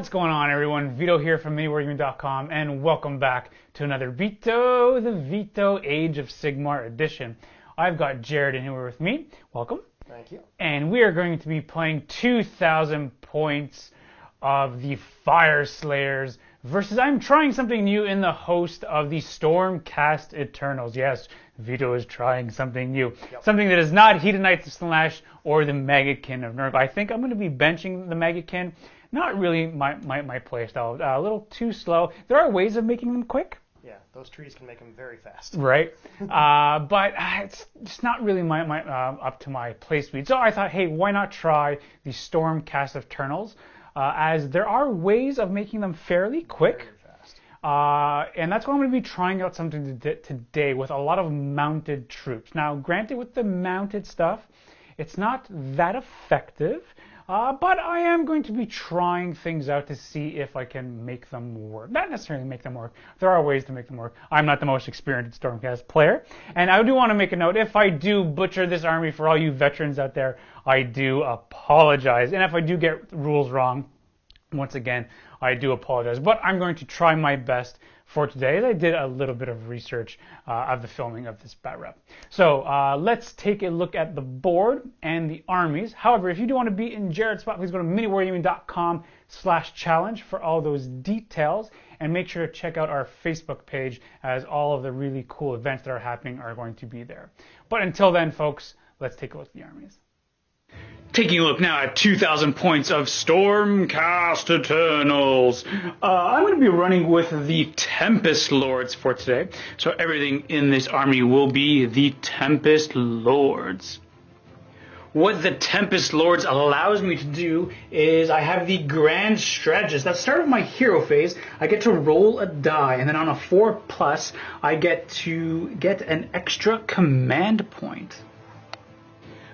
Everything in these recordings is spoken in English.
What's going on, everyone? Vito here from MiniWarGaming.com, and welcome back to another Beato, the Vito Age of Sigmar edition. I've got Jarrad in here with me. Welcome. Thank you. And we are going to be playing 2,000 points of the Fyreslayers versus I'm trying something new in the host of the Stormcast Eternals. Yes, Vito is trying something new. Something that is not Hedonites Slash or the Megakin of Nurgle. I think I'm going to be benching the Megakin. Not really my playstyle. A little too slow. There are ways of making them quick. Yeah, those trees can make them very fast. Right. But it's just not really my up to my play speed. So I thought, hey, why not try the Stormcast Eternals? As there are ways of making them fairly quick. Very fast. And that's why I'm going to be trying out something today with a lot of mounted troops. Now, granted, with the mounted stuff, it's not that effective. But I am going to be trying things out to see if I can make them work. Not necessarily make them work. There are ways to make them work. I'm not the most experienced Stormcast player. And I do want to make a note. If I do butcher this army for all you veterans out there, I do apologize. And if I do get rules wrong, once again, I do apologize. But I'm going to try my best for today. I did a little bit of research of the filming of this bat rep. So let's take a look at the board and the armies. However, if you do want to be in Jarrad's spot, please go to miniwargaming.com/challenge for all those details. And make sure to check out our Facebook page, as all of the really cool events that are happening are going to be there. But until then, folks, let's take a look at the armies. Taking a look now at 2,000 points of Stormcast Eternals. I'm going to be running with the Tempest Lords for today. So everything in this army will be the Tempest Lords. What the Tempest Lords allows me to do is I have the Grand Strategist. At the start of my hero phase, I get to roll a die, and then on a 4+, I get to get an extra command point.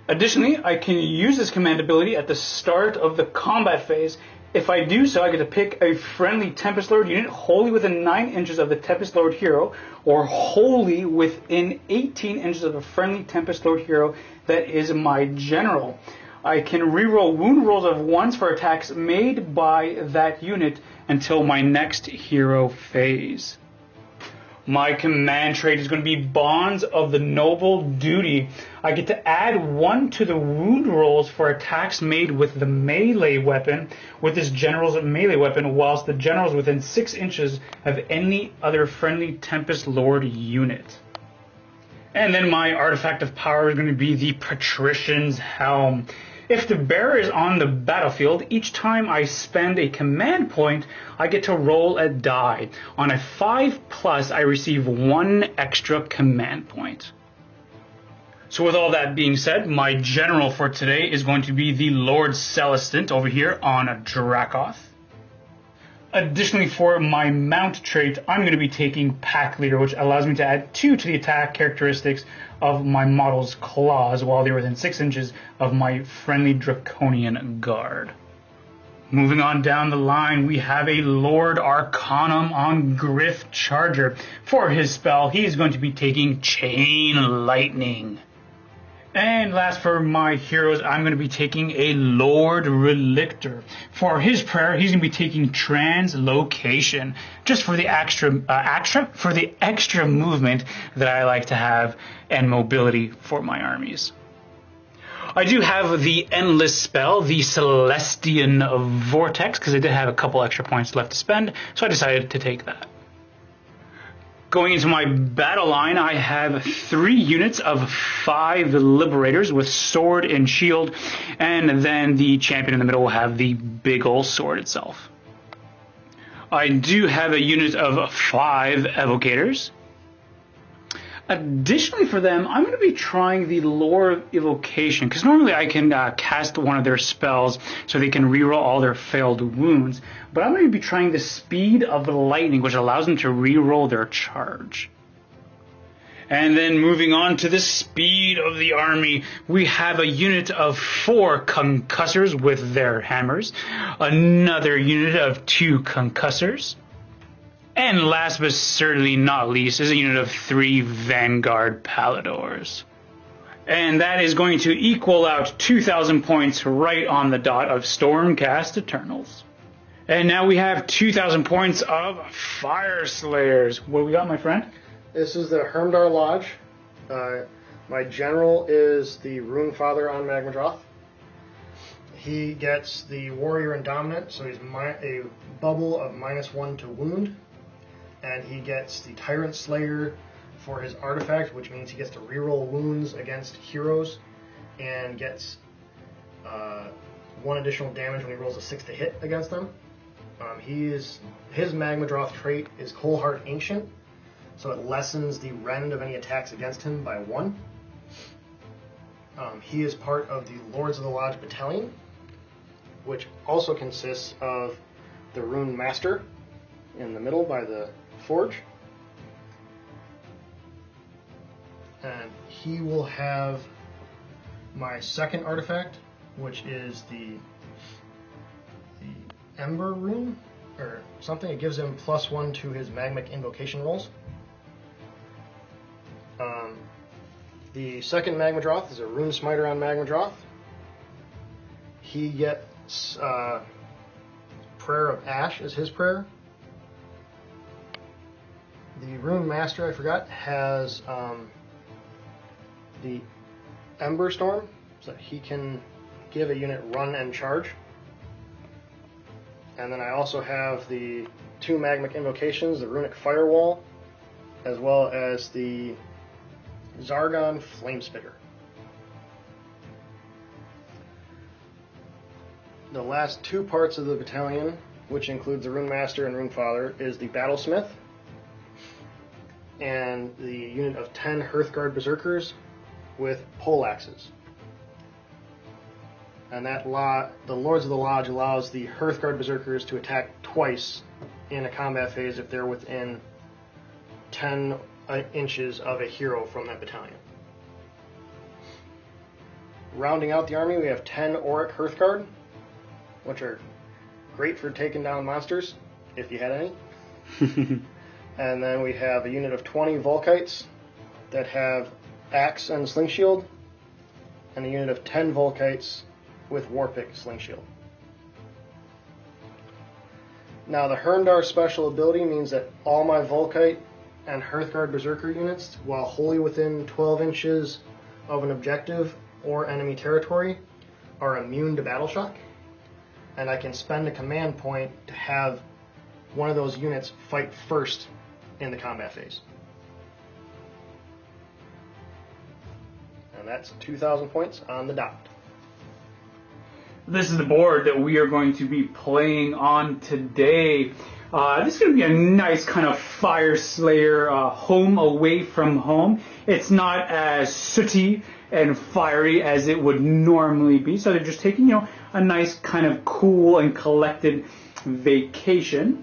Additionally, I can use this command ability at the start of the combat phase. If I do so, I get to pick a friendly Tempest Lord unit wholly within 9 inches of the Tempest Lord hero, or wholly within 18 inches of a friendly Tempest Lord hero that is my general. I can reroll wound rolls of 1s for attacks made by that unit until my next hero phase. My command trait is going to be Bonds of the Noble Duty. I get to add 1 to the wound rolls for attacks made with the melee weapon, with this general's melee weapon, whilst the general is within 6 inches of any other friendly Tempest Lord unit. And then my artifact of power is going to be the Patrician's Helm. If the bearer is on the battlefield, each time I spend a command point, I get to roll a die. On a 5+, I receive 1 extra command point. So with all that being said, my general for today is going to be the Lord Celestant over here on a Dracoth. Additionally, for my mount trait, I'm going to be taking Pack Leader, which allows me to add 2 to the attack characteristics of my model's claws while they're within 6 inches of my friendly Draconian Guard. Moving on down the line, we have a Lord Arcanum on Griff Charger. For his spell, he is going to be taking Chain Lightning. And last for my heroes, I'm going to be taking a Lord Relictor. For his prayer, he's going to be taking Translocation, just for the extra movement that I like to have and mobility for my armies. I do have the Endless spell, the Celestian Vortex, because I did have a couple extra points left to spend, so I decided to take that. Going into my battle line, I have 3 units of 5 Liberators with sword and shield, and then the champion in the middle will have the big ol' sword itself. I do have a unit of 5 Evocators. Additionally for them, I'm going to be trying the Lore of Evocation, because normally I can cast one of their spells so they can reroll all their failed wounds, but I'm going to be trying the Speed of Lightning, which allows them to reroll their charge. And then moving on to the speed of the army, we have a unit of 4 Concussors with their hammers, another unit of 2 Concussors, and last but certainly not least is a unit of 3 Vanguard Paladors. And that is going to equal out 2,000 points right on the dot of Stormcast Eternals. And now we have 2,000 points of Fyreslayers. What we got, my friend? This is the Hermdar Lodge. My general is the Rune Father on Magmadroth. He gets the Warrior and Dominant, so he's a bubble of -1 to wound. And he gets the Tyrant Slayer for his artifact, which means he gets to reroll wounds against heroes and gets 1 additional damage when he rolls a 6 to hit against them. His Magmadroth trait is Coalheart Ancient, so it lessens the rend of any attacks against him by 1. He is part of the Lords of the Lodge Battalion, which also consists of the Rune Master in the middle by the Forge. And he will have my second artifact, which is the Ember Rune, or something. It gives him +1 to his Magmic Invocation rolls. The second Magmadroth is a Rune Smiter on Magmadroth. He gets Prayer of Ash as his prayer. The Rune Master, I forgot, has the Ember Storm, so that he can give a unit run and charge. And then I also have the 2 Magmic Invocations, the Runic Firewall, as well as the Zargon Flamespitter. The last 2 parts of the battalion, which includes the Rune Master and Rune Father, is the Battlesmith and the unit of 10 Hearthguard Berserkers with poleaxes. And the Lords of the Lodge allows the Hearthguard Berserkers to attack twice in a combat phase if they're within 10 inches of a hero from that battalion. Rounding out the army, we have 10 Auric Hearthguard, which are great for taking down monsters, if you had any. And then we have a unit of 20 Volkites that have Axe and Sling Shield, and a unit of 10 Volkites with Warpick Sling Shield. Now the Hermdar special ability means that all my Volkite and Hearthguard Berserker units, while wholly within 12 inches of an objective or enemy territory, are immune to Battle Shock, and I can spend a command point to have one of those units fight first in the combat phase. And that's 2,000 points on the dot. This is the board that we are going to be playing on today. This is going to be a nice kind of Fyreslayer home away from home. It's not as sooty and fiery as it would normally be, so they're just taking, a nice kind of cool and collected vacation.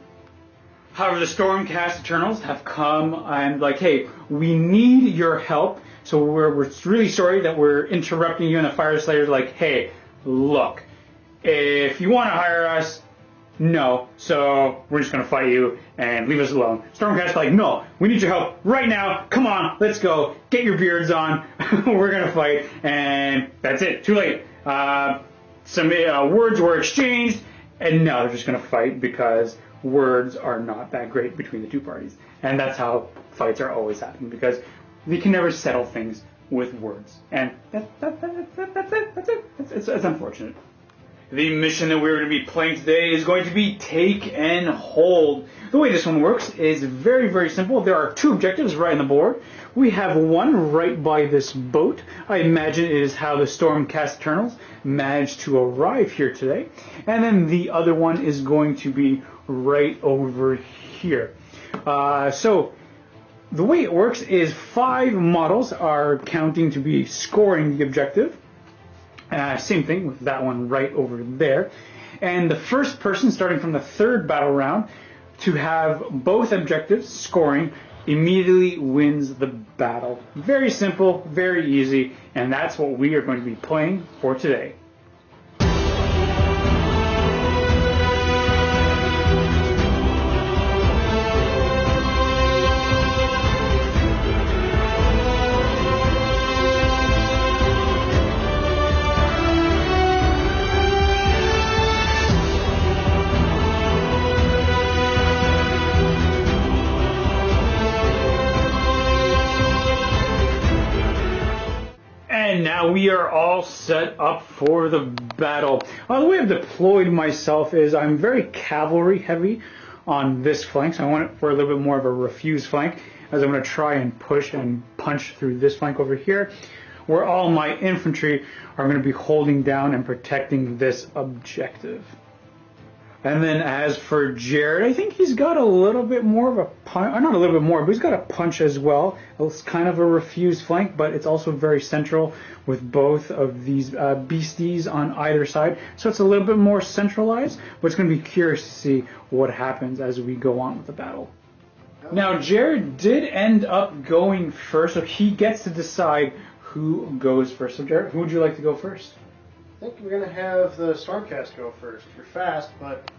However, the Stormcast Eternals have come and hey, we need your help, so we're really sorry that we're interrupting you, and the Fyreslayers hey, look, if you want to hire us, no, so we're just going to fight you and leave us alone. Stormcast no, we need your help right now. Come on, let's go. Get your beards on. We're going to fight, and that's it. Too late. Some words were exchanged, and now they're just going to fight because words are not that great between the two parties. And that's how fights are always happening, because they can never settle things with words. And that's it. It's unfortunate. The mission that we're going to be playing today is going to be Take and Hold. The way this one works is very, very simple. There are 2 objectives right on the board. We have one right by this boat. I imagine it is how the Stormcast Eternals managed to arrive here today. And then the other one is going to be right over here. So the way it works is 5 models are counting to be scoring the objective. Same thing with that one right over there. And the first person, starting from the 3rd battle round, to have both objectives scoring immediately wins the battle. Very simple, very easy, and that's what we are going to be playing for today. we are all set up for the battle. The way I've deployed myself is I'm very cavalry heavy on this flank, so I want it for a little bit more of a refuse flank, as I'm going to try and push and punch through this flank over here, where all my infantry are going to be holding down and protecting this objective. And then as for Jarrad, I think he's got a little bit more of a punch, or not a little bit more, but he's got a punch as well. It's kind of a refuse flank, but it's also very central with both of these beasties on either side. So it's a little bit more centralized, but it's going to be curious to see what happens as we go on with the battle. Now, Jarrad did end up going first, so he gets to decide who goes first. So Jarrad, who would you like to go first? I think we're going to have the Stormcast go first. You're fast, but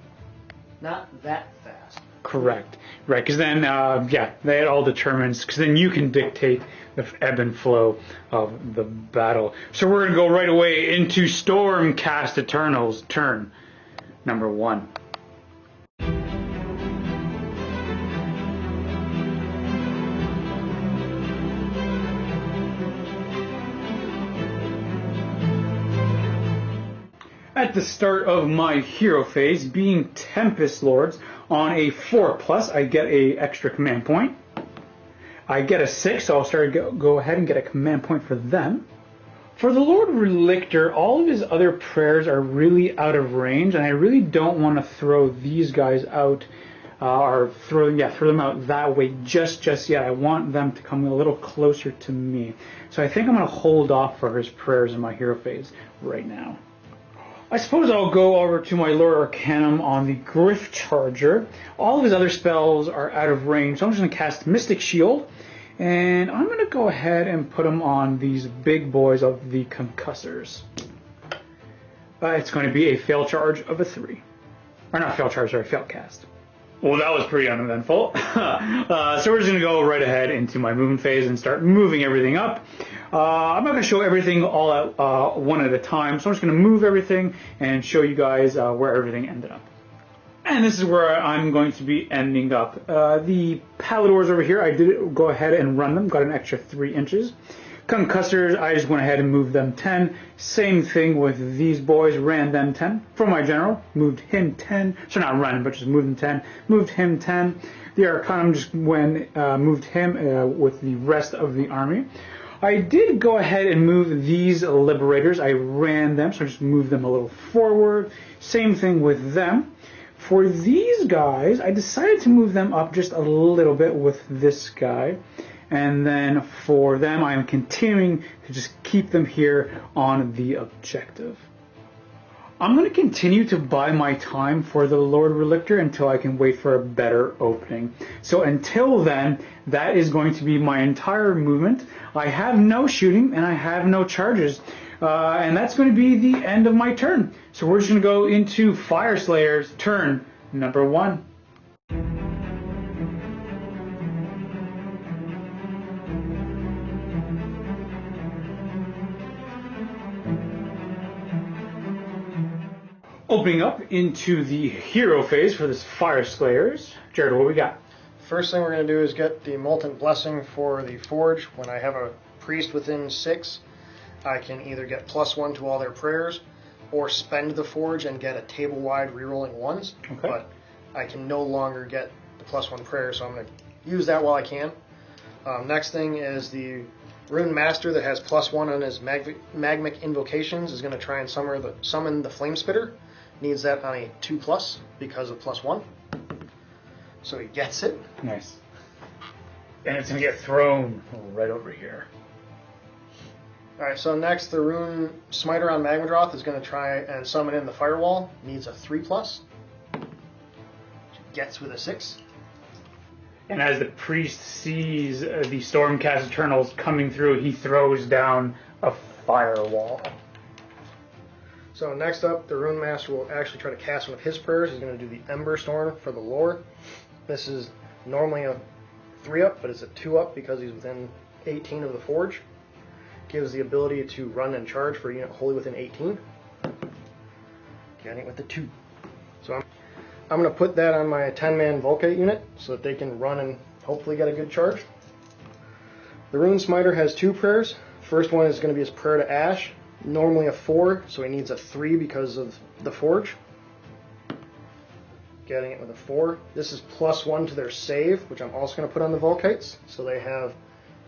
not that fast. Correct. Right, because then, that all determines, because then you can dictate the ebb and flow of the battle. So we're going to go right away into Stormcast Eternals, turn number 1. At the start of my hero phase, being Tempest Lords, on a 4+, I get a extra command point. I get a 6, so I'll go ahead and get a command point for them. For the Lord Relictor, all of his other prayers are really out of range, and I really don't want to throw these guys out, or throw them out that way just yet. I want them to come a little closer to me. So I think I'm going to hold off for his prayers in my hero phase right now. I suppose I'll go over to my Lord Arcanum on the Griff Charger. All of his other spells are out of range, so I'm just going to cast Mystic Shield, and I'm going to go ahead and put them on these big boys of the Concussors. It's going to be a fail charge of a 3. Or not fail charge, sorry, fail cast. Well, that was pretty uneventful. So we're just going to go right ahead into my movement phase and start moving everything up. I'm not going to show everything all at one at a time, so I'm just going to move everything and show you guys where everything ended up. And this is where I'm going to be ending up. The Paladors over here, I did go ahead and run them, got an extra 3 inches. Concussors, I just went ahead and moved them 10. Same thing with these boys, ran them 10. For my general, moved him 10. So not run, but just moved him 10. Moved him 10. The Arcanum just moved him with the rest of the army. I did go ahead and move these Liberators. I ran them, so I just moved them a little forward. Same thing with them. For these guys, I decided to move them up just a little bit with this guy. And then for them, I'm continuing to just keep them here on the objective. I'm going to continue to buy my time for the Lord Relictor until I can wait for a better opening. So until then, that is going to be my entire movement. I have no shooting and I have no charges. And that's going to be the end of my turn. So we're just going to go into Fyreslayers, turn number 1. Opening up into the hero phase for this Fyreslayers. Jarrad, what we got? First thing we're going to do is get the Molten Blessing for the Forge. When I have a priest within 6, I can either get +1 to all their prayers, or spend the Forge and get a table-wide rerolling 1s. Okay. But I can no longer get the +1 prayer, so I'm going to use that while I can. Next thing is the Rune Master that has +1 on his Magmic Invocations is going to try and summon the Flame Spitter. Needs that on a 2+ because of +1. So he gets it. Nice. And it's going to get thrown right over here. Alright, so next the Rune Smiter on Magmadroth is going to try and summon in the Firewall. Needs a 3+. Gets with a 6. And as the priest sees the Stormcast Eternals coming through, he throws down a firewall. So next up, the Rune Master will actually try to cast one of his prayers. He's going to do the Ember Storm for the lore. This is normally a 3-up, but it's a 2-up because he's within 18 of the Forge. Gives the ability to run and charge for a unit wholly within 18. Getting it with the 2. So I'm going to put that on my 10-man Vulkite unit so that they can run and hopefully get a good charge. The Rune Smiter has 2 prayers. First one is going to be his Prayer to Ash. Normally a 4, so he needs a 3 because of the Forge. Getting it with a 4. This is +1 to their save, which I'm also going to put on the Volkites, so they have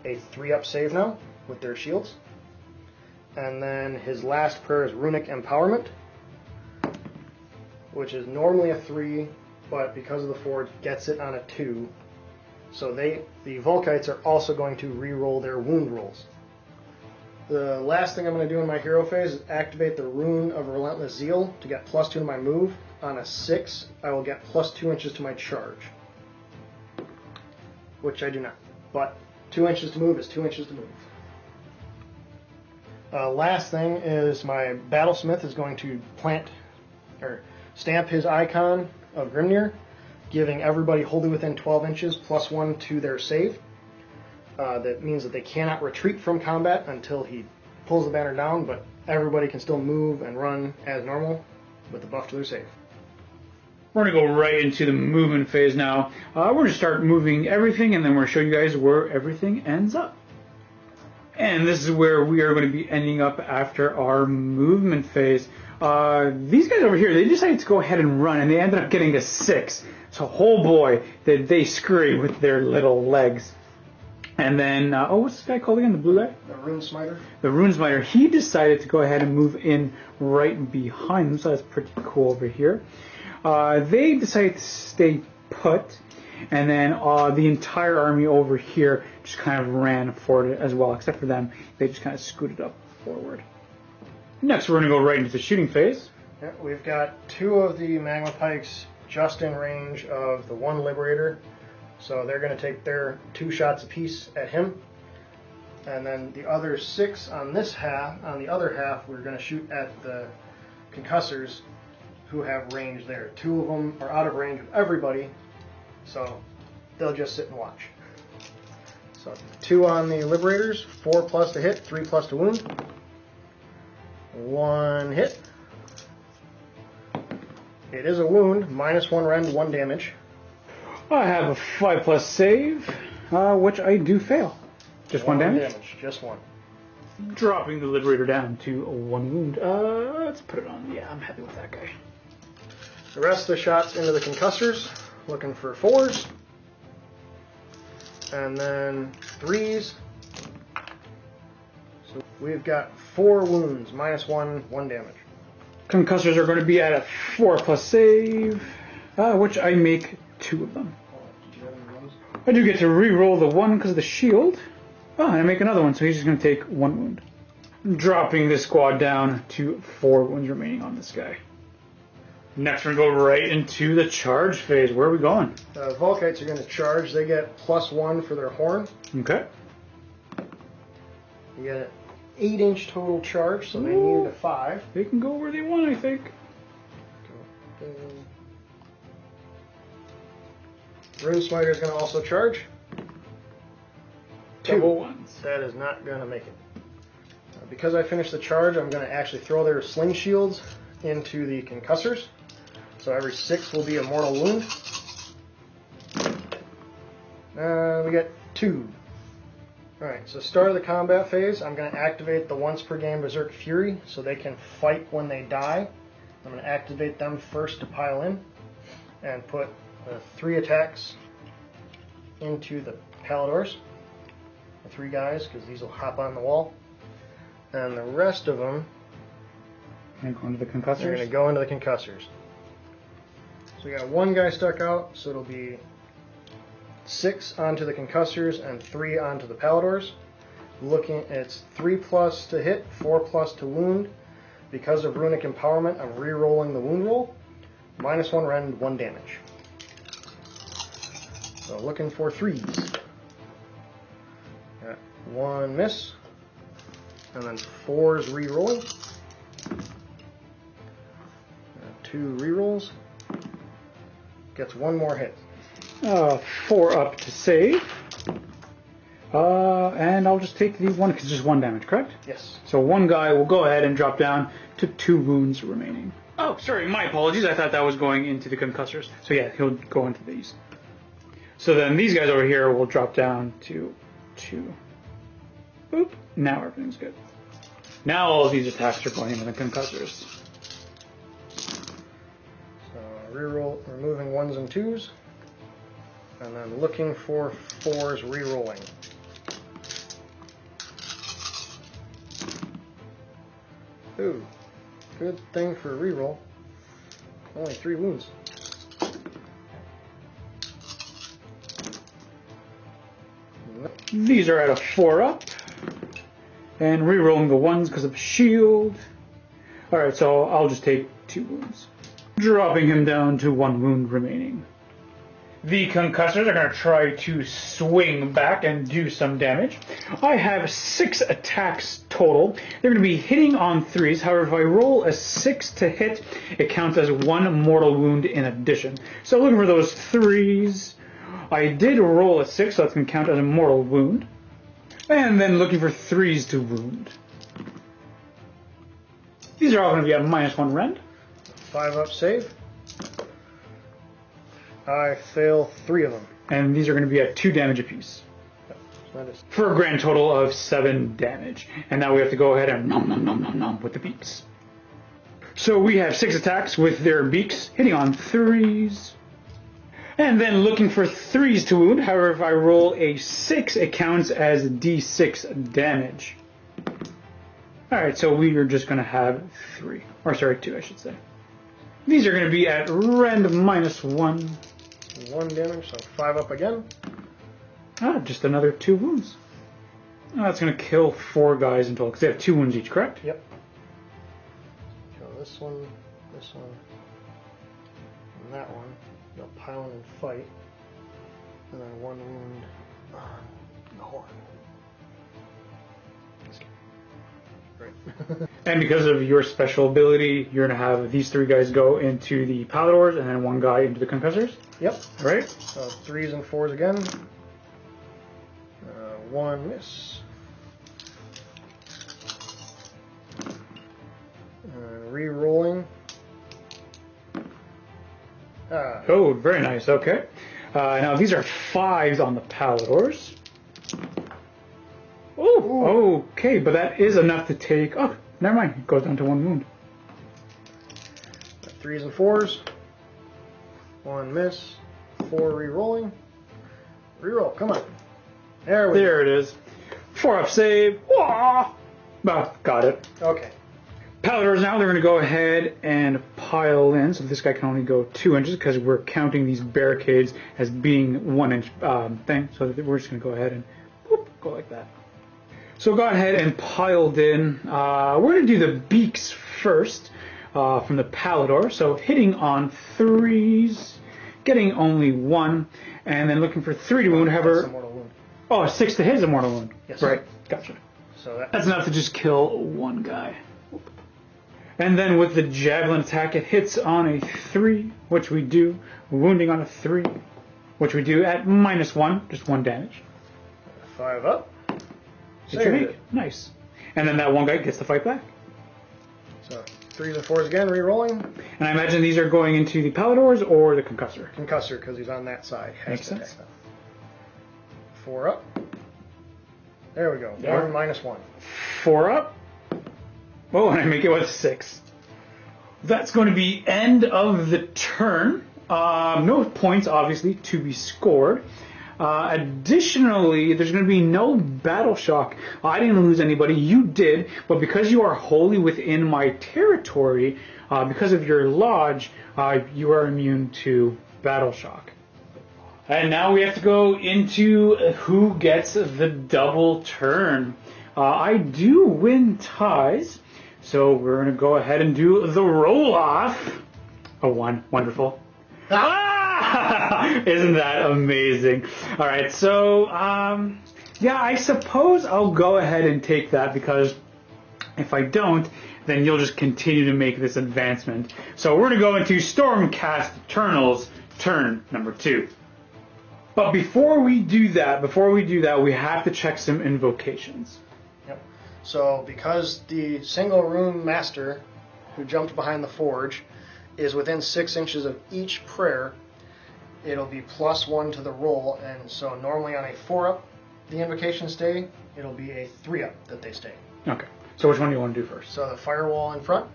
a 3-up save now with their shields. And then his last prayer is Runic Empowerment, which is normally a 3, but because of the Forge, gets it on a 2. So the Volkites are also going to re-roll their wound rolls. The last thing I'm going to do in my hero phase is activate the Rune of Relentless Zeal to get +2 to my move. On a 6, I will get +2 inches to my charge, which I do not. But 2 inches to move is 2 inches to move. Last thing is my Battlesmith is going to stamp his icon of Grimnir, giving everybody wholly within 12 inches +1 to their save. That means that they cannot retreat from combat until he pulls the banner down, but everybody can still move and run as normal with the buff to their save. We're going to go right into the movement phase now. We're going to start moving everything, and then we're going to show you guys where everything ends up. And this is where we are going to be ending up after our movement phase. These guys over here, they decided to go ahead and run, and they ended up getting a 6. So, oh boy, did they scurry with their little legs. And then, what's this guy called again? The blue guy? The Rune Smiter. The Rune Smiter. He decided to go ahead and move in right behind them, so that's pretty cool over here. They decided to stay put, and then the entire army over here just kind of ran forward as well, except for them. They just kind of scooted up forward. Next, we're going to go right into the shooting phase. Yeah, we've got 2 of the Magma Pikes just in range of the one Liberator. So they're going to take their 2 shots apiece at him. And then the other 6 on this half, on the other half, we're going to shoot at the Concussors who have range there. 2 of them are out of range of everybody, so they'll just sit and watch. So 2 on the Liberators, 4+ to hit, 3+ to wound. 1 hit. It is a wound, -1 rend, 1 damage. I have a 5+ save, which I do fail. Just 1 damage? Just 1. Dropping the Liberator down to 1 wound. Let's put it on. Yeah, I'm happy with that guy. The rest of the shots into the Concussors, looking for 4s. And then 3s. So we've got 4 wounds, -1, 1 damage. Concussors are going to be at a 4+ save, which I make 2 of them. I do get to re-roll the 1 because of the shield. Oh, and I make another one, so he's just going to take 1 wound. Dropping this squad down to 4 wounds remaining on this guy. Next, we're going to go right into the charge phase. Where are we going? Volkites are going to charge. They get +1 for their horn. Okay. You get an 8-inch total charge, so they needed a 5. They can go where they want, I think. Rune Smiter is going to also charge. 2. Double ones. That is not going to make it. Because I finished the charge, I'm going to actually throw their sling shields into the Concussors. So every 6 will be a mortal wound. We get 2. Alright, so start of the combat phase, I'm going to activate the once per game Berserk Fury so they can fight when they die. I'm going to activate them first to pile in and put 3 attacks into the Paladors. The 3 guys, because these will hop on the wall. And the rest of them And go into the Concussors? are going to go into the Concussors. So we got 1 guy stuck out, so it'll be 6 onto the Concussors and 3 onto the Paladors. It's 3+ to hit, 4+ to wound. Because of Runic Empowerment, I'm re-rolling the wound roll. -1 rend, 1 damage. So looking for 3s. Got 1 miss. And then 4s re-rolling. 2 re-rolls. Gets 1 more hit. 4 up to save. And I'll just take the 1 because it's just 1 damage, correct? Yes. So 1 guy will go ahead and drop down to 2 wounds remaining. Oh, sorry, my apologies. I thought that was going into the Concussors. So yeah, he'll go into these. So then these guys over here will drop down to 2. Boop. Now everything's good. Now all of these attacks are going into the concussors. So reroll, removing 1s and 2s, and then looking for 4s, rerolling. Ooh, good thing for a reroll. Only 3 wounds. These are at a 4-up. And rerolling the 1s because of shield. Alright, so I'll just take 2 wounds. Dropping him down to 1 wound remaining. The concussors are going to try to swing back and do some damage. I have 6 attacks total. They're going to be hitting on 3s. However, if I roll a 6 to hit, it counts as 1 mortal wound in addition. So looking for those 3s. I did roll a 6, so that's going to count as a mortal wound. And then looking for 3s to wound. These are all going to be a -1 rend. 5-up save. I fail 3 of them. And these are going to be at 2 damage apiece. That is For a grand total of 7 damage. And now we have to go ahead and nom with the beaks. So we have 6 attacks with their beaks hitting on 3s. And then looking for 3s to wound. However, if I roll a 6, it counts as D6 damage. Alright, so we are just going to have 3. Or sorry, 2 I should say. These are going to be at rend -1. 1 damage, so 5 up again. Just another 2 wounds. That's going to kill 4 guys in total, because they have 2 wounds each, correct? Yep. Kill this one, and that one. They'll pile in and fight. And then 1 wound on the horn. Great. And because of your special ability, you're going to have these 3 guys go into the Paladors, and then 1 guy into the Concussors? Yep. All right. So 3s and 4s again. 1 miss. And re-rolling. Oh, very nice. Okay. Now these are 5s on the Paladors. Oh, okay, but that is enough to take. Oh, never mind. It goes down to 1 wound. 3s and 4s. 1 miss. 4 re-rolling. Re-roll. Come on. There it is. 4-up save. Wah! Oh, got it. Okay. Paladors now, they're going to go ahead and pile in. So this guy can only go 2 inches because we're counting these barricades as being 1 inch thing. So we're just going to go ahead and whoop, go like that. So go ahead and piled in. We're going to do the beaks first from the Palador. So hitting on 3s, getting only 1, and then looking for 3 to wound. However, oh, 6 to hit is a mortal wound. Yes. Right, gotcha. So that's enough to just kill 1 guy. And then with the javelin attack, it hits on a 3, which we do. Wounding on a 3, which we do at -1, just 1 damage. 5 up. It's unique. Nice. And then that 1 guy gets to fight back. So 3s and 4s again, re-rolling. And I imagine these are going into the Paladors or the Concussor. Concussor, because he's on that side. Makes sense. 4 up. There we go. Yeah. 1 -1. 4 up. Oh, and I make it with 6. That's going to be end of the turn. No points, obviously, to be scored. Additionally, there's going to be no battle shock. I didn't lose anybody. You did. But because you are wholly within my territory, because of your lodge, you are immune to battle shock. And now we have to go into who gets the double turn. I do win ties. So we're going to go ahead and do the roll-off. A 1. Wonderful. Isn't that amazing? All right, so, yeah, I suppose I'll go ahead and take that because if I don't, then you'll just continue to make this advancement. So we're going to go into Stormcast Eternals turn number 2. But before we do that, we have to check some invocations. So because the single rune master who jumped behind the forge is within 6 inches of each prayer, it'll be +1 to the roll. And so normally on a 4-up, the Invocations stay, it'll be a 3-up that they stay. Okay. So which one do you want to do first? So the firewall in front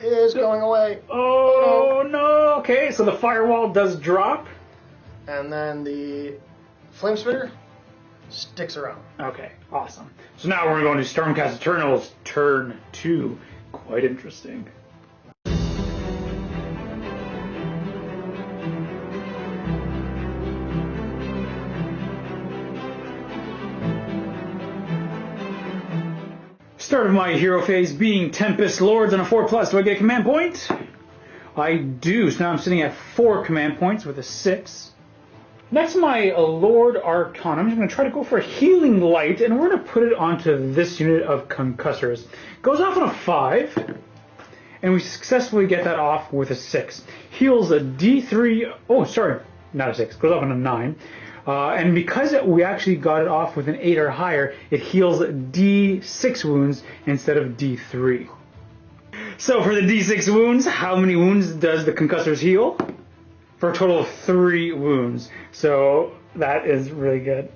is going away. Oh no! Okay, so the firewall does drop. And then the flame spitter sticks around. Okay, awesome. So now we're going to Stormcast Eternals, turn 2. Quite interesting. Start of my hero phase being Tempest Lords on a 4+. Do I get a command point? I do. So now I'm sitting at 4 command points with a 6. Next, my Lord Archon. I'm just going to try to go for a Healing Light, and we're going to put it onto this unit of Concussors. Goes off on a 5, and we successfully get that off with a 6. Heals a D3. Oh, sorry, not a 6. Goes off on a 9. And because we actually got it off with an 8 or higher, it heals D6 wounds instead of D3. So for the D6 wounds, how many wounds does the Concussors heal? For a total of 3 wounds. So that is really good.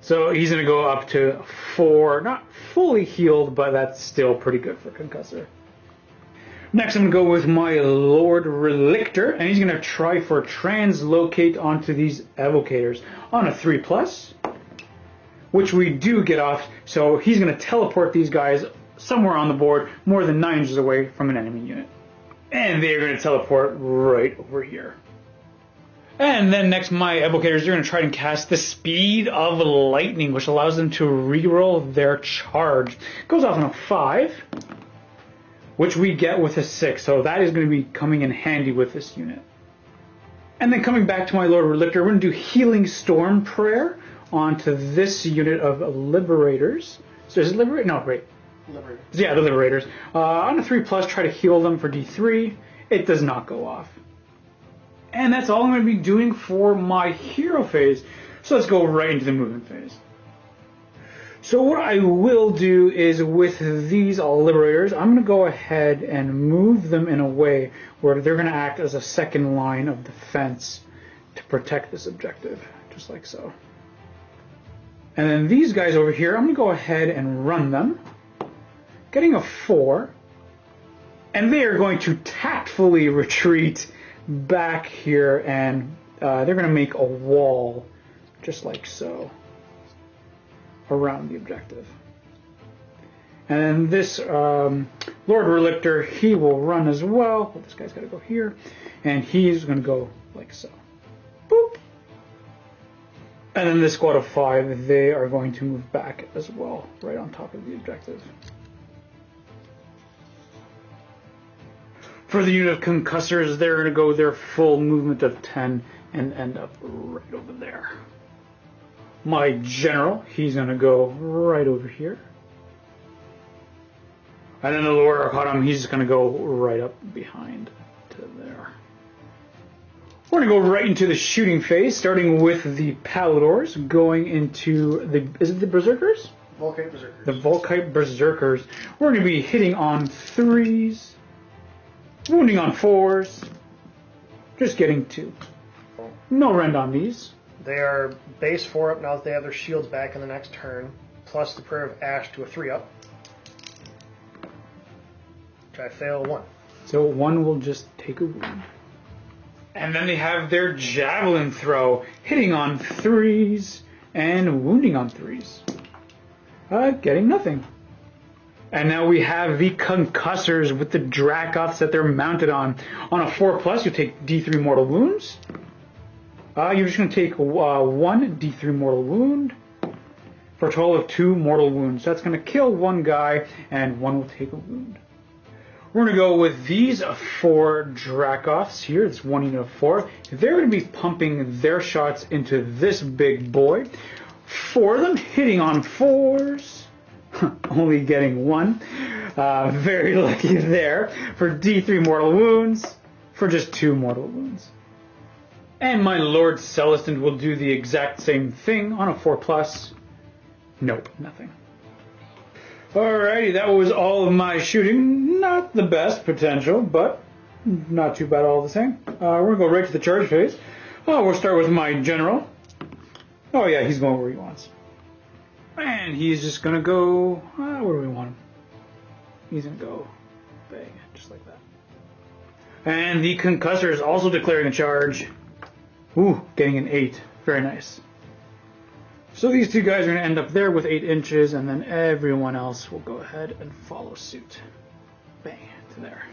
So he's going to go up to 4, not fully healed, but that's still pretty good for Concussor. Next I'm going to go with my Lord Relictor, and he's going to try for Translocate onto these Evocators on a 3+, which we do get off, so he's going to teleport these guys somewhere on the board more than 9 inches away from an enemy unit. And they're going to teleport right over here. And then next, my Evocators are going to try and cast the Speed of Lightning, which allows them to reroll their charge. Goes off on a 5, which we get with a 6, so that is going to be coming in handy with this unit. And then coming back to my Lord Relictor, we're going to do Healing Storm Prayer onto this unit of Liberators. So is it Liberate? No, wait. Liberators. Yeah, the Liberators. On a 3+, try to heal them for D3. It does not go off. And that's all I'm going to be doing for my hero phase. So let's go right into the movement phase. So what I will do is with these Liberators, I'm going to go ahead and move them in a way where they're going to act as a second line of defense to protect this objective, just like so. And then these guys over here, I'm going to go ahead and run them, getting a 4, and they are going to tactfully retreat back here, and they're going to make a wall, just like so, around the objective. And then this Lord Relictor, he will run as well. Well, this guy's got to go here, and he's going to go like so. Boop. And then this squad of 5, they are going to move back as well, right on top of the objective. For the unit of Concussors, they're going to go their full movement of 10 and end up right over there. My General, he's going to go right over here. And then the Lord Archon, he's going to go right up behind to there. We're going to go right into the shooting phase, starting with the Paladors, going into the, is it the Berserkers? Volkite Berserkers. The Volkite Berserkers. We're going to be hitting on 3s, wounding on 4s, just getting 2. No rend on these. They are base 4-up now that they have their shields back in the next turn, plus the Prayer of Ash to a 3-up. Which I fail 1. So 1 will just take a wound. And then they have their Javelin Throw, hitting on 3s and wounding on 3s. Getting nothing. And now we have the Concussors with the Dracoths that they're mounted on. On a 4+, you take D3 mortal wounds. You're just going to take 1 D3 mortal wound for a total of 2 mortal wounds. So that's going to kill 1 guy, and 1 will take a wound. We're going to go with these 4 Dracoths here. It's 1 unit of 4. They're going to be pumping their shots into this big boy. 4 of them hitting on 4s. Only getting 1. Very lucky there for D3 mortal wounds for just 2 mortal wounds. And my Lord Celestin will do the exact same thing on a 4+. Nope, nothing. Alrighty, that was all of my shooting. Not the best potential, but not too bad all the same. We're going to go right to the charge phase. We'll start with my General. Oh yeah, he's going where he wants. And he's just going to go... where do we want him? He's going to go... bang, just like that. And the concussor is also declaring a charge. Ooh, getting an 8. Very nice. So these two guys are going to end up there with 8 inches, and then everyone else will go ahead and follow suit. Bang, to there.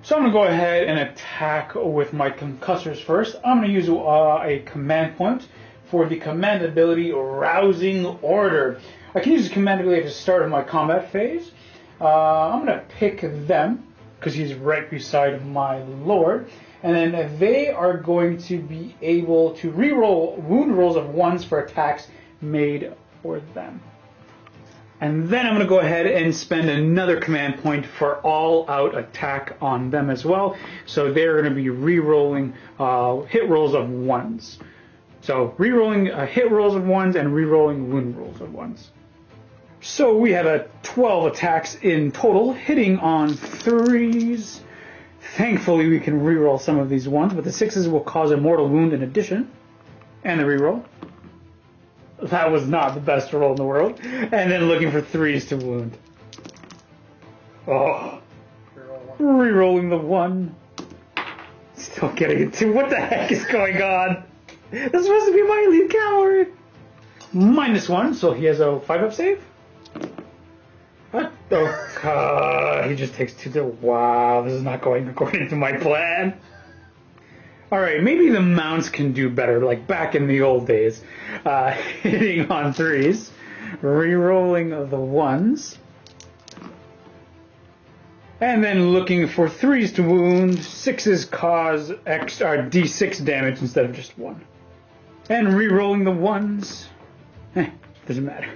So I'm going to go ahead and attack with my concussors first. I'm going to use a command point for the command ability Rousing Order. I can use the command ability at the start of my combat phase. I'm going to pick them, because he's right beside my lord. And then they are going to be able to reroll wound rolls of 1s for attacks made for them. And then I'm going to go ahead and spend another command point for all-out attack on them as well. So they're going to be rerolling hit rolls of 1s. So rerolling hit rolls of 1s and rerolling wound rolls of 1s. So we have 12 attacks in total, hitting on 3s. Thankfully, we can reroll some of these 1s, but the 6s will cause a mortal wound in addition. And the reroll. That was not the best roll in the world. And then looking for 3s to wound. Oh. Rerolling the 1. Still getting it 2. What the heck is going on? That's supposed to be my lead coward. -1, so he has a 5-up save. Oh, he just takes 2 to... Wow, this is not going according to my plan. Alright, maybe the mounts can do better, like back in the old days. Hitting on 3s. Rerolling the 1s. And then looking for 3s to wound. 6s cause D6 damage instead of just 1. And rerolling the 1s. Doesn't matter.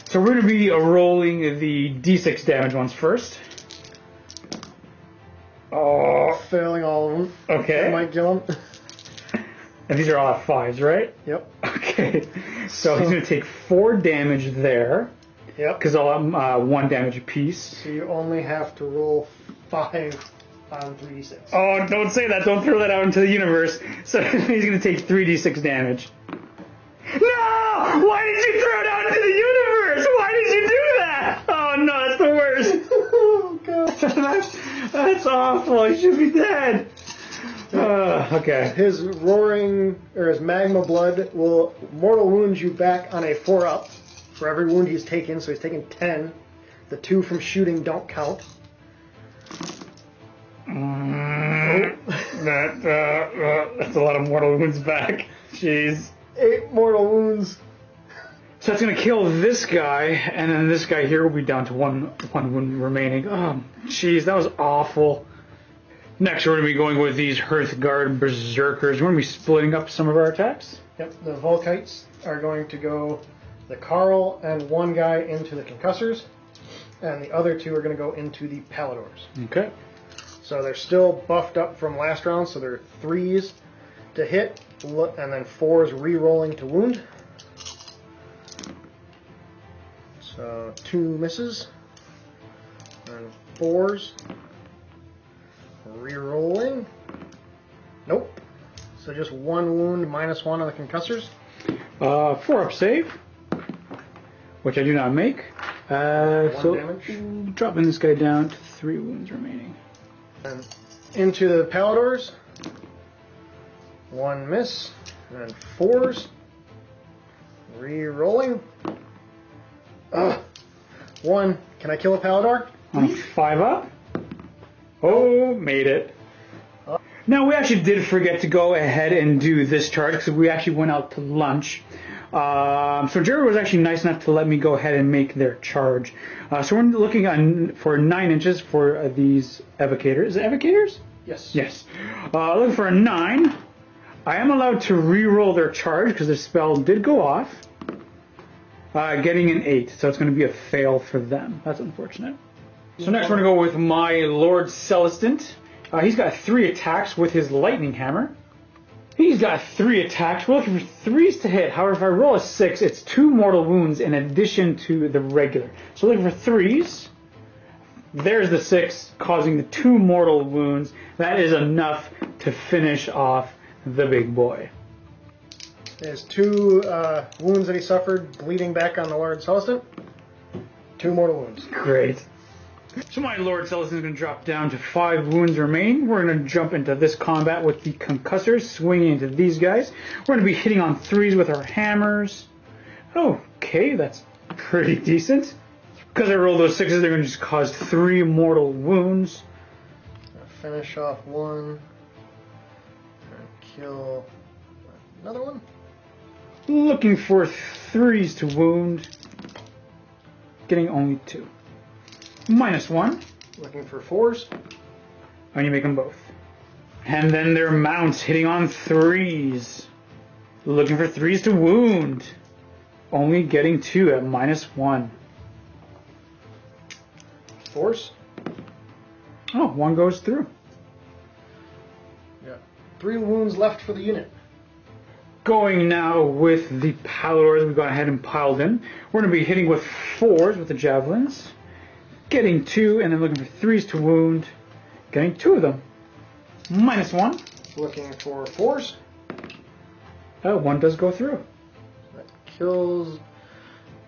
So we're going to be rolling the D6 damage ones first. Oh, failing all of them. Okay. That might kill him. And these are all at 5s, right? Yep. Okay. So he's going to take 4 damage there. Yep. Because I'll have 1 damage apiece. So you only have to roll 5 on 3d6. Oh, don't say that. Don't throw that out into the universe. So he's going to take 3d6 damage. No! Why did you throw it out into the universe? Why did you do that? Oh no, that's the worst. Oh god. That's awful. He should be dead. Okay. His roaring, or his magma blood will mortal wound you back on a 4-up for every wound he's taken, so he's taken 10. The 2 from shooting don't count. That's a lot of mortal wounds back. Jeez. 8 mortal wounds. So it's going to kill this guy, and then this guy here will be down to one wound remaining. Oh, jeez, that was awful. Next, we're going to be going with these Hearthguard Berserkers. We're going to be splitting up some of our attacks. Yep, the Volkites are going to go the Carl and 1 guy into the Concussors, and the other 2 are going to go into the Paladors. Okay. So they're still buffed up from last round, so they're 3s to hit, and then 4s re-rolling to wound. So 2 misses, and 4s re-rolling. Nope. So just 1 wound, -1 on the Concussors. 4-up save, which I do not make. 1 so damage. Dropping this guy down to 3 wounds remaining. And into the Paladors. 1 miss, and 4s. Re-rolling. 1. Can I kill a Palador? 5-up. Oh, made it. Now, we actually did forget to go ahead and do this charge because we actually went out to lunch. So Jarrad was actually nice enough to let me go ahead and make their charge. So we're looking for 9 inches for these evocators. Is it evocators? Yes. Yes. Looking for a 9. I am allowed to re-roll their charge because their spell did go off. Getting an 8, so it's going to be a fail for them. That's unfortunate. So next we're going to go with my Lord Celestant. He's got 3 attacks with his lightning hammer. He's got 3 attacks. We're looking for 3s to hit. However, if I roll a 6, it's 2 mortal wounds in addition to the regular. So looking for 3s. There's the 6, causing the 2 mortal wounds. That is enough to finish off the big boy. is 2 wounds that he suffered, bleeding back on the Lord Celestin. 2 mortal wounds. Great. So my Lord Celestin is going to drop down to 5 wounds remaining. We're going to jump into this combat with the concussors, swinging into these guys. We're going to be hitting on 3s with our hammers. Okay, that's pretty decent. Because I rolled those 6s, they're going to just cause 3 mortal wounds. Finish off 1. And kill another one. Looking for 3s to wound. Getting only 2. -1. Looking for 4s. And you make them both. And then their mounts hitting on 3s. Looking for 3s to wound. Only getting 2 at -1. Force. Oh, 1 goes through. Yeah. 3 wounds left for the unit. Going now with the Paladors we've gone ahead and piled in. We're going to be hitting with 4s with the javelins. Getting 2, and then looking for 3s to wound. Getting 2 of them. -1. Looking for 4s. 1 does go through. That kills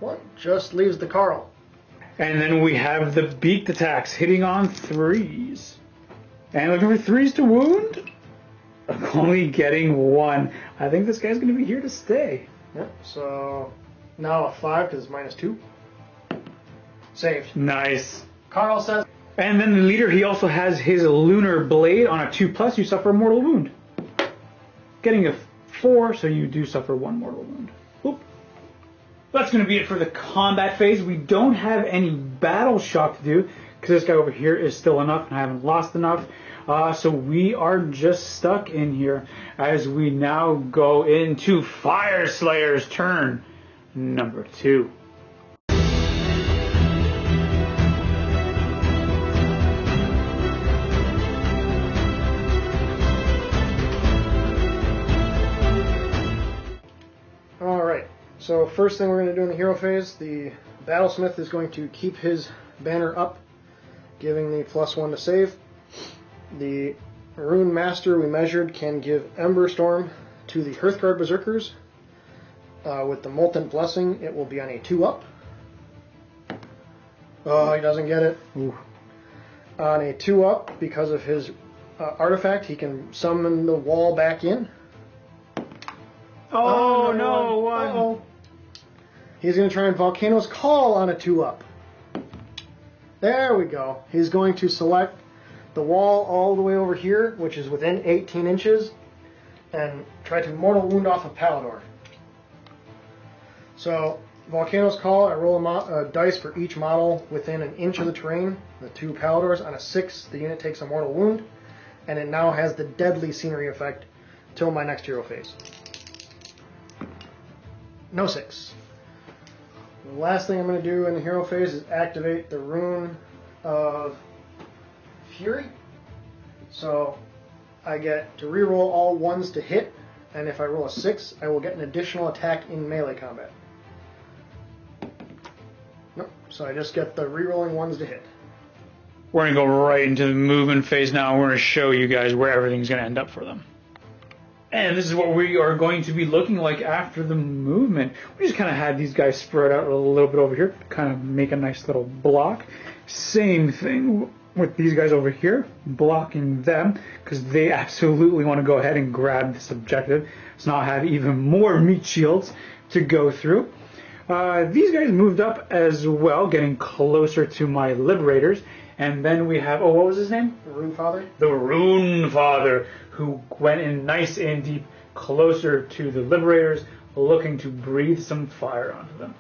1. Just leaves the Carl. And then we have the beaked attacks hitting on 3s. And looking for 3s to wound. Only getting 1. I think this guy's going to be here to stay. Yep, so now a 5 because it's -2. Saved. Nice. Carl says. And then the leader, he also has his lunar blade on a 2+. You suffer a mortal wound. Getting a 4, so you do suffer 1 mortal wound. Oop. That's going to be it for the combat phase. We don't have any battle shock to do because this guy over here is still enough and I haven't lost enough. So we are just stuck in here as we now go into Fyreslayers' turn number 2. Alright, so first thing we're going to do in the hero phase, the Battlesmith is going to keep his banner up, giving the +1 to save. The Rune Master we measured can give Ember Storm to the Hearthguard Berserkers. With the Molten Blessing, it will be on a 2-up. Oh, he doesn't get it. Ooh. On a 2-up, because of his artifact, he can summon the wall back in. Oh, no. Uh-oh. He's going to try and Volcano's Call on a 2-up. There we go. He's going to select the wall all the way over here, which is within 18 inches, and try to mortal wound off a Palador. So, Volcano's Call, I roll a dice for each model within an inch of the terrain. The 2 Paladors. On a 6, the unit takes a mortal wound, and it now has the deadly scenery effect till my next hero phase. No 6. The last thing I'm going to do in the hero phase is activate the Rune of Fury. So I get to reroll all 1s to hit, and if I roll a 6, I will get an additional attack in melee combat. Nope. So I just get the rerolling 1s to hit. We're going to go right into the movement phase now. We're going to show you guys where everything's going to end up for them. And this is what we are going to be looking like after the movement. We just kind of had these guys spread out a little bit over here, kind of make a nice little block. Same thing with these guys over here, blocking them, because they absolutely want to go ahead and grab this objective. Let's not have even more meat shields to go through. These guys moved up as well, getting closer to my Liberators. And then we have, what was his name? The Rune Father? The Rune Father, who went in nice and deep, closer to the Liberators, looking to breathe some fire onto them.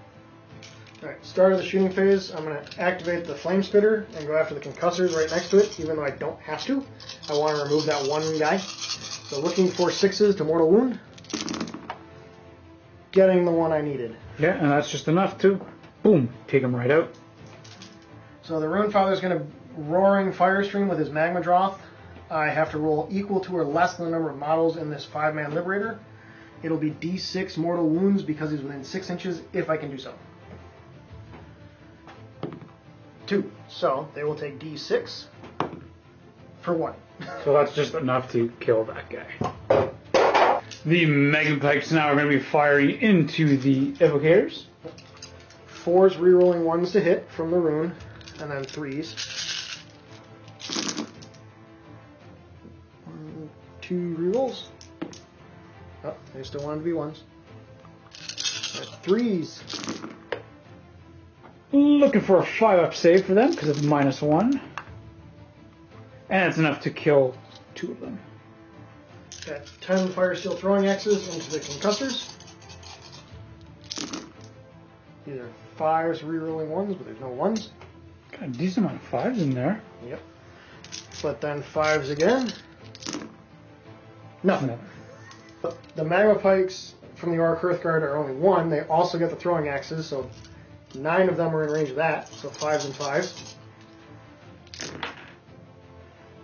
Alright, start of the shooting phase, I'm going to activate the Flame Spitter and go after the concussors right next to it, even though I don't have to. I want to remove that one guy. So looking for 6s to mortal wound. Getting the one I needed. Yeah, and that's just enough to, boom, take him right out. So the Rune Father is going to Roaring Firestream with his Magma Droth. I have to roll equal to or less than the number of models in this 5-man Liberator. It'll be D6 mortal wounds because he's within 6 inches, if I can do so. 2. So they will take D6 for 1. So that's just enough to kill that guy. The Magmapikes now are going to be firing into the Evocators. 4s rerolling 1s to hit from the rune, and then 3s. 1, 2 rerolls. Oh, they still want to be 1s. 3s. Looking for a 5-up save for them because it's -1. And it's enough to kill 2 of them. Got 10 Fire Steel throwing axes into the concussors. These are 5s rerolling 1s, but there's no 1s. Got a decent amount of 5s in there. Yep. But then 5s again. Nothing. No. The Magmapikes from the Orc Hearthguard are only 1. They also get the throwing axes, so 9 of them are in range of that. So 5s and 5s.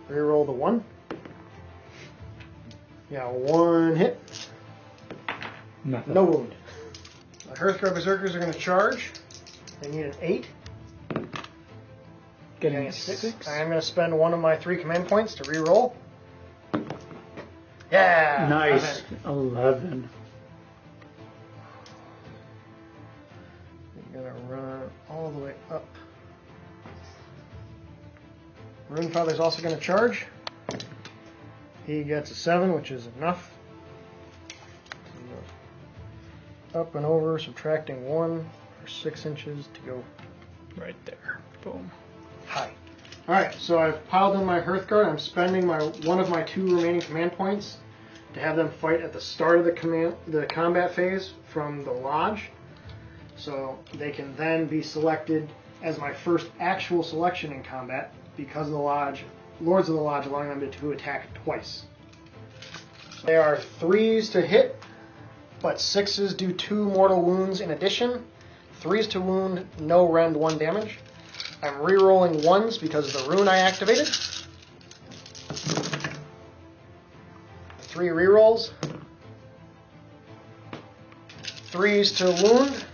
Reroll the 1. Yeah, 1 hit. Nothing. No wound. The Hearthguard Berserkers are going to charge. They need an 8. Getting a 6. I am going to spend 1 of my 3 command points to reroll. Yeah! Nice. 11. You're going to run all the way up. Runefather's also going to charge. He gets a 7, which is enough. Up and over, subtracting 1 for 6 inches to go Right there. Boom. high. Alright, so I've piled in my Hearthguard. I'm spending one of my 2 remaining command points to have them fight at the start of the combat phase from the Lodge. So they can then be selected as my first actual selection in combat because of the Lodge, Lords of the Lodge allowing them to attack twice. They are 3s to hit, but 6s do 2 mortal wounds in addition. 3s to wound, no rend 1 damage. I'm re-rolling 1s because of the rune I activated. 3 re-rolls. 3s to wound.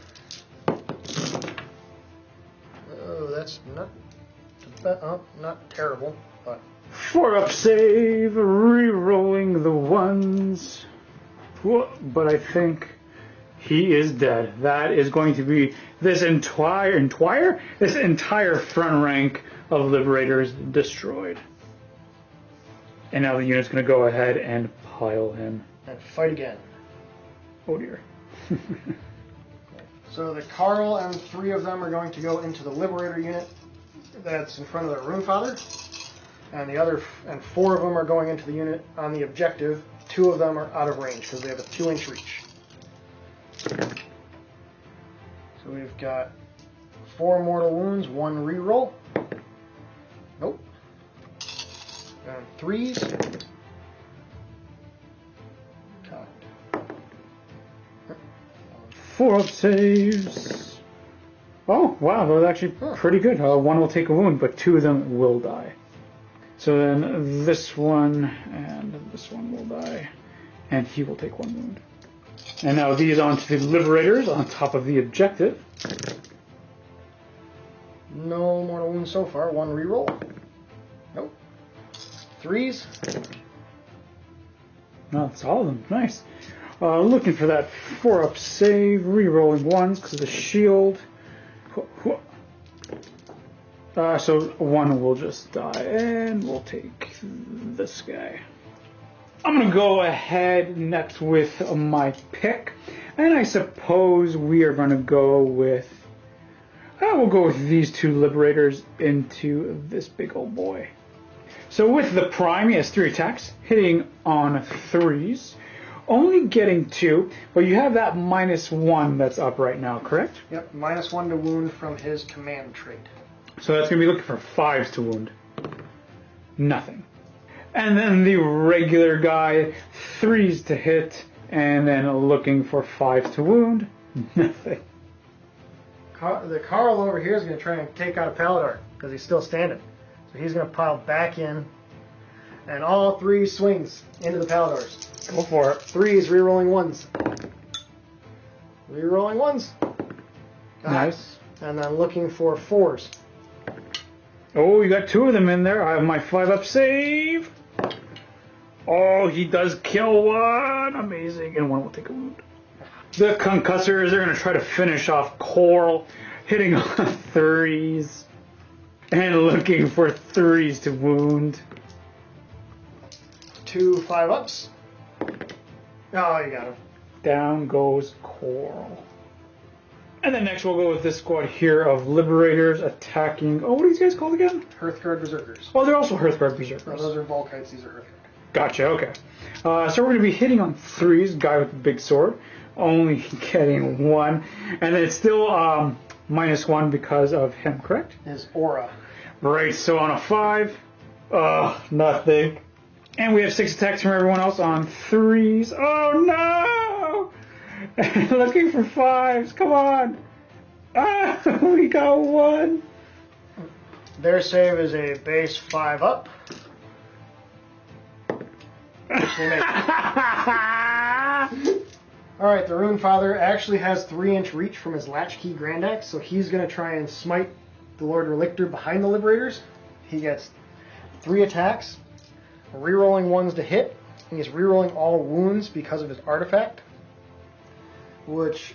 Oh, that's not terrible, but 4-up save, re-rolling the 1s. But I think he is dead. That is going to be this entire front rank of Liberators destroyed. And now the unit's going to go ahead and pile him. and fight again. Oh dear. So the Carl and 3 of them are going to go into the Liberator unit that's in front of the Runefather, and 4 of them are going into the unit on the objective. 2 of them are out of range because they have a 2-inch reach. So we've got 4 mortal wounds, 1 reroll. Nope. And 3s. 4-up saves. Oh, wow, that was actually pretty good. 1 will take a wound, but 2 of them will die. So then this one and this one will die, and he will take 1 wound. And now these onto the Liberators on top of the objective. No mortal wounds so far. 1 reroll. Nope. 3s. No, that's all of them. Nice. Looking for that 4-up save, re-rolling 1s because of the shield. So 1 will just die, and we'll take this guy. I'm going to go ahead next with my pick, and I suppose we are going to go with... we'll go with these 2 Liberators into this big old boy. So with the Prime, he has 3 attacks, hitting on 3s. Only getting 2, but you have that -1 that's up right now, correct? Yep, -1 to wound from his command trait. So that's going to be looking for 5s to wound. Nothing. And then the regular guy, 3s to hit, and then looking for 5s to wound. Nothing. The Carl over here is going to try and take out a Paladar because he's still standing. So he's going to pile back in, and all 3 swings into the Paladars. Go for it. 3s, rerolling 1s. Rerolling 1s. Nice. And then looking for 4s. Oh, you got 2 of them in there. I have my 5-up save. Oh, he does kill 1. 1. Amazing. And 1 will take a wound. The concussors are going to try to finish off Coral, hitting on 3s and looking for 3s to wound. 2 5-ups. Oh, you got him. Down goes Coral. And then next we'll go with this squad here of Liberators attacking... Oh, what are these guys called again? Hearthguard Berserkers. Oh, they're also Hearthguard Berserkers. No, those are Volkites, these are Hearthguard. Gotcha, okay. So we're going to be hitting on 3s, guy with the big sword, only getting 1. And then it's still -1 because of him, correct? His aura. Right, so on a 5, nothing. And we have 6 attacks from everyone else on 3s. Oh no! Looking for 5s, come on! We got 1. Their save is a base 5-up. Which they make. Alright, the Rune Father actually has 3-inch reach from his Latchkey Grand Axe, so he's going to try and smite the Lord Relictor behind the Liberators. He gets 3 attacks, rerolling 1s to hit, and he's rerolling all wounds because of his artifact, which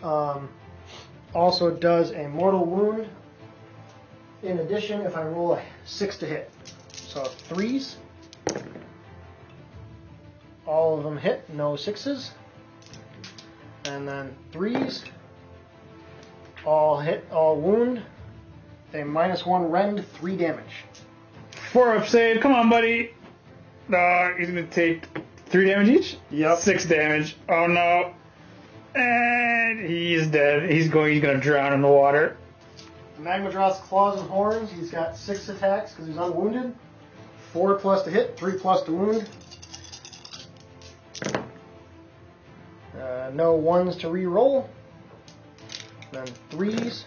also does a mortal wound. In addition, if I roll a 6 to hit. So 3s. All of them hit, no 6s. And then 3s. All hit, all wound. A -1 rend, 3 damage. 4-up save, come on buddy! He's going to take 3 damage each? Yep. 6 damage. Oh no. And he's dead. He's going to drown in the water. Magmadroth's Claws and Horns, he's got 6 attacks because he's unwounded. 4+ to hit, 3+ to wound. No 1s to re-roll. Then 3s.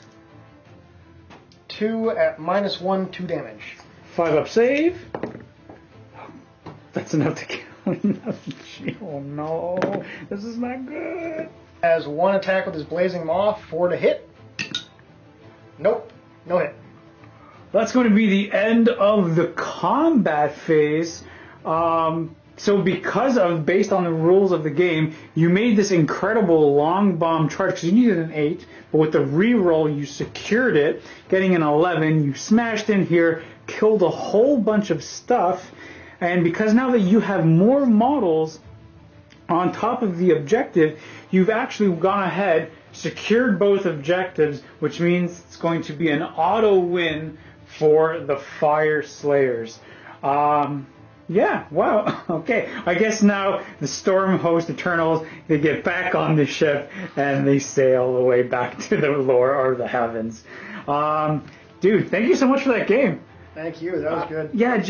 2 at -1, 2 damage. 5-up save. That's enough to kill him. Oh no, this is not good. Has 1 attack with his Blazing Maw, 4 to hit. Nope, no hit. That's going to be the end of the combat phase. So based on the rules of the game, you made this incredible long bomb charge because you needed an 8, but with the reroll you secured it, getting an 11, you smashed in here, killed a whole bunch of stuff, and because now that you have more models on top of the objective, you've actually gone ahead, secured both objectives, which means it's going to be an auto win for the Fyreslayers. Yeah, wow, okay. I guess now the Stormcast Eternals, they get back on the ship and they sail away back to the lore or the heavens. Dude, thank you so much for that game. Thank you, that was good. Yeah,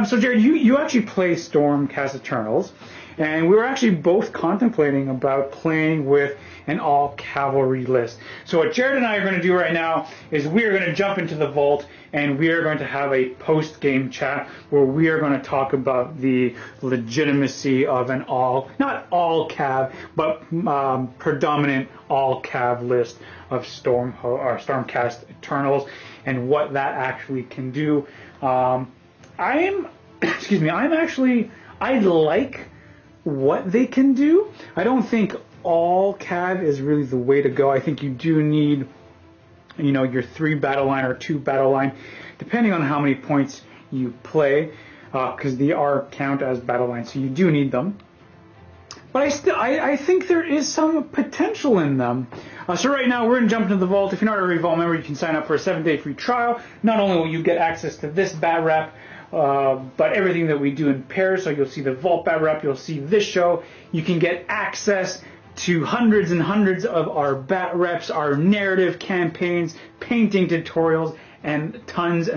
so Jarrad, you actually play Stormcast Eternals, and we were actually both contemplating about playing with an all-cavalry list. So what Jarrad and I are going to do right now is we are going to jump into the vault, and we are going to have a post-game chat where we are going to talk about the legitimacy of an not all-cav, but predominant all-cav list of Stormcast Eternals and what that actually can do. I like what they can do. I don't think all cav is really the way to go. I think you do need, your 3 battle line or 2 battle line, depending on how many points you play, because they are count as battle lines, so you do need them. But I think there is some potential in them. So right now we're going to jump into the vault. If you're not already a vault member, you can sign up for a 7-day free trial. Not only will you get access to this bat rep, but everything that we do in pairs. So you'll see the vault bat rep, you'll see this show. You can get access to hundreds and hundreds of our bat reps, our narrative campaigns, painting tutorials, and tons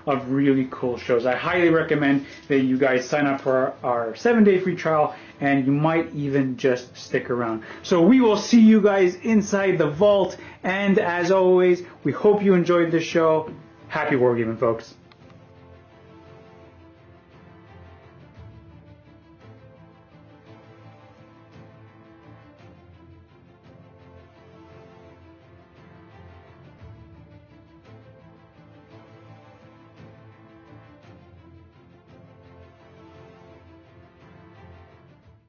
of really cool shows. I highly recommend that you guys sign up for our 7-day free trial, and you might even just stick around. So we will see you guys inside the vault, and as always, we hope you enjoyed this show. Happy wargaming, folks.